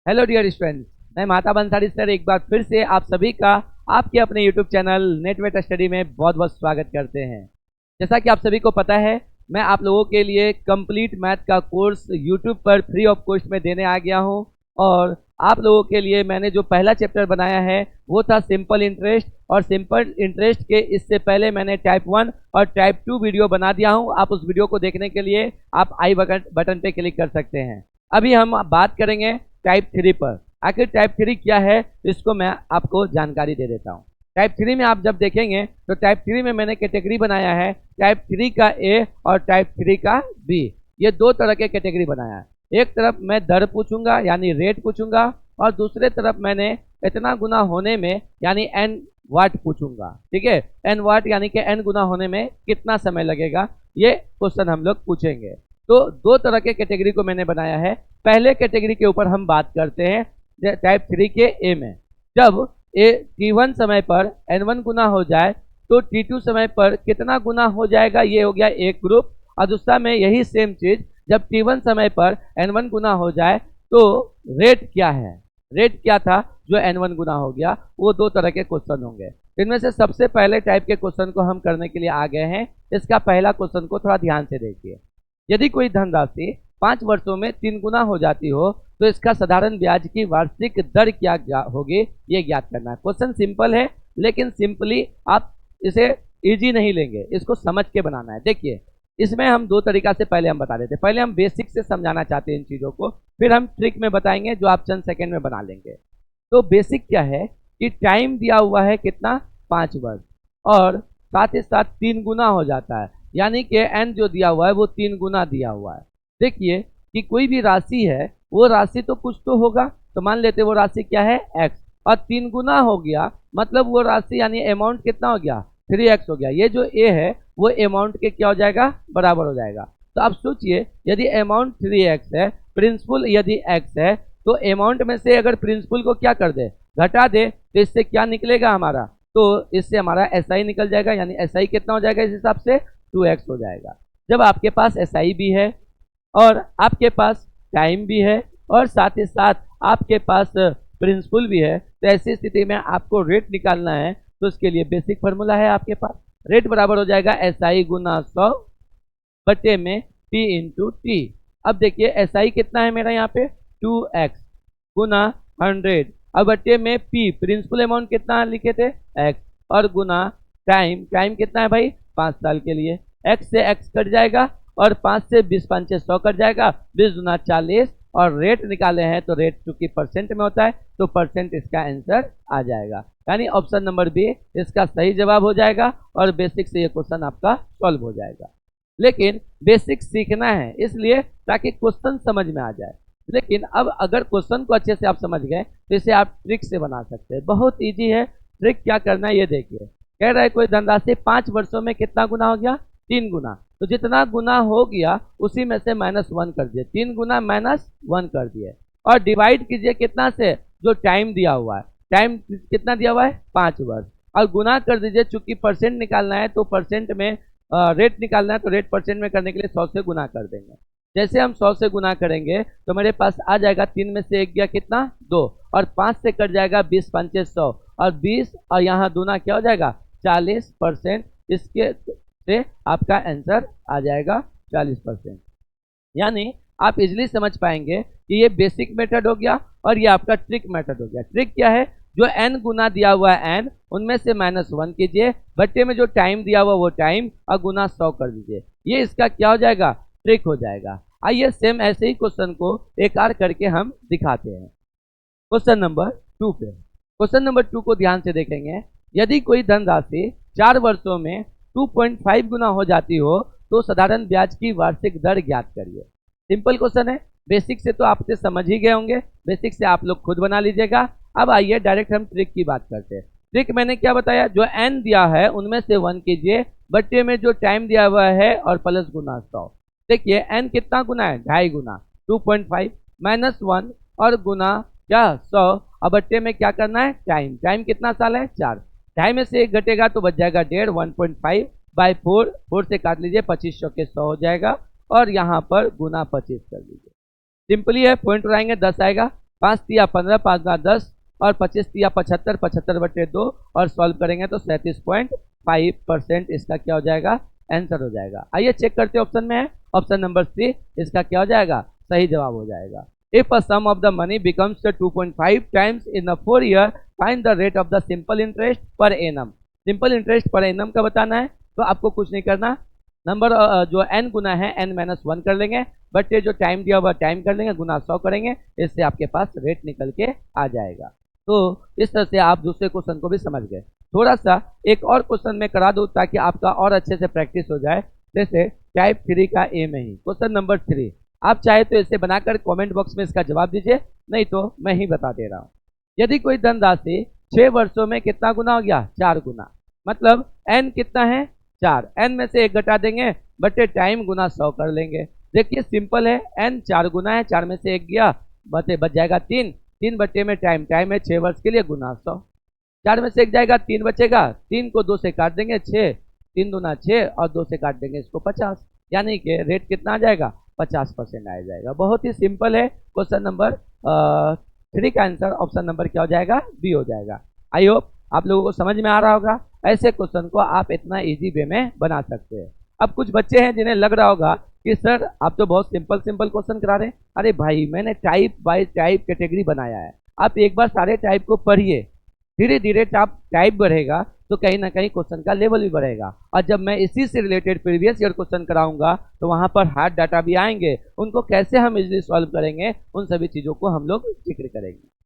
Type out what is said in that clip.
Hello dear students, मैं माता Bansari sir एक बार फिर से आप सभी का आपके अपने यूट्यूब चैनल नेटवेट स्टडी में बहुत बहुत स्वागत करते हैं। जैसा कि आप सभी को पता है, मैं आप लोगों के लिए कंप्लीट मैथ का कोर्स यूट्यूब पर फ्री ऑफ कॉस्ट में देने आ गया हूं। और आप लोगों के लिए मैंने जो पहला चैप्टर बनाया है वो था सिंपल इंटरेस्ट, और सिंपल इंटरेस्ट के इससे पहले मैंने टाइप 1 और टाइप 2 वीडियो बना दिया हूं। आप उस वीडियो को देखने के लिए आप आई बटन पे क्लिक कर सकते हैं। अभी हम बात करेंगे टाइप 3 पर। आखिर टाइप 3 क्या है, इसको मैं आपको जानकारी दे देता हूँ। टाइप 3 में आप जब देखेंगे तो टाइप 3 में मैंने कैटेगरी बनाया है, टाइप 3 का ए और टाइप 3 का बी। ये दो तरह के कैटेगरी बनाया है। एक तरफ मैं दर पूछूंगा यानी रेट पूछूंगा, और दूसरे तरफ मैंने इतना गुना होने में यानी एन वाट पूछूंगा। ठीक है, एन वाट यानी कि एन गुना होने में कितना समय लगेगा, ये क्वेश्चन हम लोग पूछेंगे। तो दो तरह के कैटेगरी को मैंने बनाया है। पहले कैटेगरी के ऊपर हम बात करते हैं टाइप 3 के ए में। जब ए T1 समय पर N1 गुना हो जाए तो T2 समय पर कितना गुना हो जाएगा, ये हो गया एक ग्रुप। और दूसरा में यही सेम चीज, जब T1 समय पर N1 गुना हो जाए तो रेट क्या है, रेट क्या था जो N1 गुना हो गया। वो दो तरह के क्वेश्चन होंगे। इनमें से सबसे पहले टाइप के क्वेश्चन को हम करने के लिए आ गए हैं। इसका पहला क्वेश्चन को थोड़ा ध्यान से देखिए। यदि कोई धनराशि 5 वर्षों में 3 गुना हो जाती हो तो इसका साधारण ब्याज की वार्षिक दर क्या होगी, ये ज्ञात करना है। क्वेश्चन सिंपल है, लेकिन सिंपली आप इसे इजी नहीं लेंगे, इसको समझ के बनाना है। देखिए, इसमें हम दो तरीका से पहले हम बता देते हैं। पहले हम बेसिक से समझाना चाहते हैं इन चीज़ों को, फिर हम ट्रिक में बताएंगे जो आप चंद सेकेंड में बना लेंगे। तो बेसिक क्या है कि टाइम दिया हुआ है कितना, 5 वर्ष, और साथ ही साथ 3 गुना हो जाता है, यानी कि एन जो दिया हुआ है वो 3 गुना दिया हुआ है। देखिए कि कोई भी राशि है वो राशि तो कुछ तो होगा, तो मान लेते वो राशि क्या है x, और 3 गुना हो गया मतलब वो राशि यानी अमाउंट कितना हो गया, 3x हो गया। ये जो a है वो अमाउंट के क्या हो जाएगा, बराबर हो जाएगा। तो अब सोचिए, यदि अमाउंट 3x है, प्रिंसिपल यदि x है, तो अमाउंट में से अगर प्रिंसिपल को क्या कर दे, घटा दे, तो इससे क्या निकलेगा हमारा, तो इससे हमारा SI निकल जाएगा। यानी SI कितना हो जाएगा, इस हिसाब से 2x हो जाएगा। जब आपके पास SI भी है और आपके पास टाइम भी है और साथ ही साथ आपके पास प्रिंसिपल भी है, तो ऐसी स्थिति में आपको रेट निकालना है। तो उसके लिए बेसिक फार्मूला है आपके पास, रेट बराबर हो जाएगा SI गुना 100 बटे में P इंटू टी। अब देखिए SI कितना है मेरा यहाँ पे, 2x गुना 100, अब बटे में P प्रिंसिपल अमाउंट कितना लिखे थे, x, और गुना टाइम कितना है भाई, 5 साल के लिए। x से x कट जाएगा और 5 से 20 5 से 100 कट जाएगा, 20 गुना 40, और रेट निकाले हैं तो रेट चूंकि परसेंट में होता है तो परसेंट इसका आंसर आ जाएगा। यानी ऑप्शन नंबर बी इसका सही जवाब हो जाएगा, और बेसिक से ये क्वेश्चन आपका सॉल्व हो जाएगा। लेकिन बेसिक सीखना है इसलिए ताकि क्वेश्चन समझ में आ जाए। लेकिन अब अगर क्वेश्चन को अच्छे से आप समझ गए तो इसे आप ट्रिक से बना सकते हैं। बहुत इजी है। ट्रिक क्या करना है ये देखिए। कह रहा है कोई धनराशि 5 वर्षों में कितना गुना हो गया, 3 गुना। तो जितना गुना हो गया उसी में से -1 कर दिए, 3 गुना -1 कर दिए, और डिवाइड कीजिए कितना से, जो टाइम दिया हुआ है। टाइम कितना दिया हुआ है, 5 वर्ष, और गुना कर दीजिए। चूंकि परसेंट निकालना है तो परसेंट में रेट निकालना है, तो रेट परसेंट में करने के लिए 100 से गुना कर देंगे। जैसे हम 100 से गुना करेंगे तो मेरे पास आ जाएगा 3 में से 1 गया कितना, 2, और 5 से कट जाएगा 20 5 100, और 20 और यहाँ दूना क्या हो जाएगा, 40%। इसके से आपका आंसर आ जाएगा 40%। यानी आप इजीली समझ पाएंगे कि ये बेसिक मेथड हो गया और ये आपका ट्रिक मेथड हो गया। ट्रिक क्या है, जो n गुना दिया हुआ है n, उनमें से -1 कीजिए, बट्टे में जो टाइम दिया हुआ वो टाइम, और गुना 100 कर दीजिए। ये इसका क्या हो जाएगा, ट्रिक हो जाएगा। आइए सेम ऐसे ही क्वेश्चन को एक आर करके हम दिखाते हैं। क्वेश्चन नंबर 2 पे, क्वेश्चन नंबर 2 को ध्यान से देखेंगे। यदि कोई धनराशि 4 वर्षों में 2.5 गुना हो जाती हो तो साधारण ब्याज की वार्षिक दर ज्ञात करिए। सिंपल क्वेश्चन है, बेसिक से तो आपसे समझ ही गए होंगे, बेसिक से आप लोग खुद बना लीजिएगा। अब आइए डायरेक्ट हम ट्रिक की बात करते हैं। ट्रिक मैंने क्या बताया, जो n दिया है उनमें से 1 कीजिए, बट्टे में जो टाइम दिया हुआ है और प्लस गुना 100। देखिए n कितना गुना है, 2.5 गुना, 2.5 -1 और गुना क्या 100, अब बट्टे में क्या करना है, टाइम कितना साल है, 4। 2.5 में से 1 घटेगा तो बच जाएगा 1.5, 1.5 बाई 4, 4 से काट लीजिए, 2500 के 100 हो जाएगा, और यहाँ पर गुना 25 कर दीजिए। सिंपली है, पॉइंट उड़ाएंगे 10 आएगा, 5 तिया 15, 5 गुना 10 और 25 तिया 75, 75/2 और सॉल्व करेंगे तो 37.5% इसका क्या हो जाएगा, आंसर हो जाएगा। आइए चेक करते हैं, ऑप्शन में है ऑप्शन नंबर सी, इसका क्या हो जाएगा, सही जवाब हो जाएगा। If a sum of the money becomes 2.5 times in a 4 year, find the rate of the simple interest per annum. Simple interest per annum का बताना है, तो आपको कुछ नहीं करना, नंबर जो n गुना है n-1 कर लेंगे, बट ये जो टाइम दिया हुआ टाइम कर लेंगे, गुना 100 करेंगे, इससे आपके पास रेट निकल के आ जाएगा। तो इस तरह से आप दूसरे क्वेश्चन को भी समझ गए। थोड़ा सा एक और क्वेश्चन में करा दूँ ताकि आपका और अच्छे से प्रैक्टिस हो जाए। जैसे टाइप 3 का ए में ही क्वेश्चन नंबर 3, आप चाहे तो इसे बनाकर कमेंट बॉक्स में इसका जवाब दीजिए, नहीं तो मैं ही बता दे रहा हूँ। यदि कोई धनराशि 6 वर्षों में कितना गुना हो गया, 4 गुना, मतलब n कितना है, 4, n में से 1 घटा देंगे, बटे टाइम गुना 100 कर लेंगे। देखिए सिंपल है, n 4 गुना है, 4 में से 1 गया, बच जाएगा 3, 3 बटे में टाइम है 6 वर्ष के लिए, गुना 100, 4 में से 1 जाएगा, 3 बचेगा, 3 को 2 से काट देंगे 6, 3 दूना 6 और 2 से काट देंगे इसको 50, यानी कि रेट कितना आ जाएगा, 50% आ जाएगा। बहुत ही सिंपल है। क्वेश्चन नंबर 3 का आंसर ऑप्शन नंबर क्या हो जाएगा, बी हो जाएगा। आई होप आप लोगों को समझ में आ रहा होगा। ऐसे क्वेश्चन को आप इतना इजी वे में बना सकते हैं। अब कुछ बच्चे हैं जिन्हें लग रहा होगा कि सर आप तो बहुत सिंपल सिंपल क्वेश्चन करा रहे हैं। अरे भाई, मैंने टाइप बाय टाइप कैटेगरी बनाया है, आप एक बार सारे टाइप को पढ़िए, धीरे धीरे आप टाइप बढ़ेगा तो कहीं ना कहीं क्वेश्चन का लेवल भी बढ़ेगा। और जब मैं इसी से रिलेटेड प्रीवियस ईयर क्वेश्चन कराऊंगा तो वहां पर हार्ड डाटा भी आएंगे, उनको कैसे हम इजीली सॉल्व करेंगे, उन सभी चीज़ों को हम लोग जिक्र करेंगे।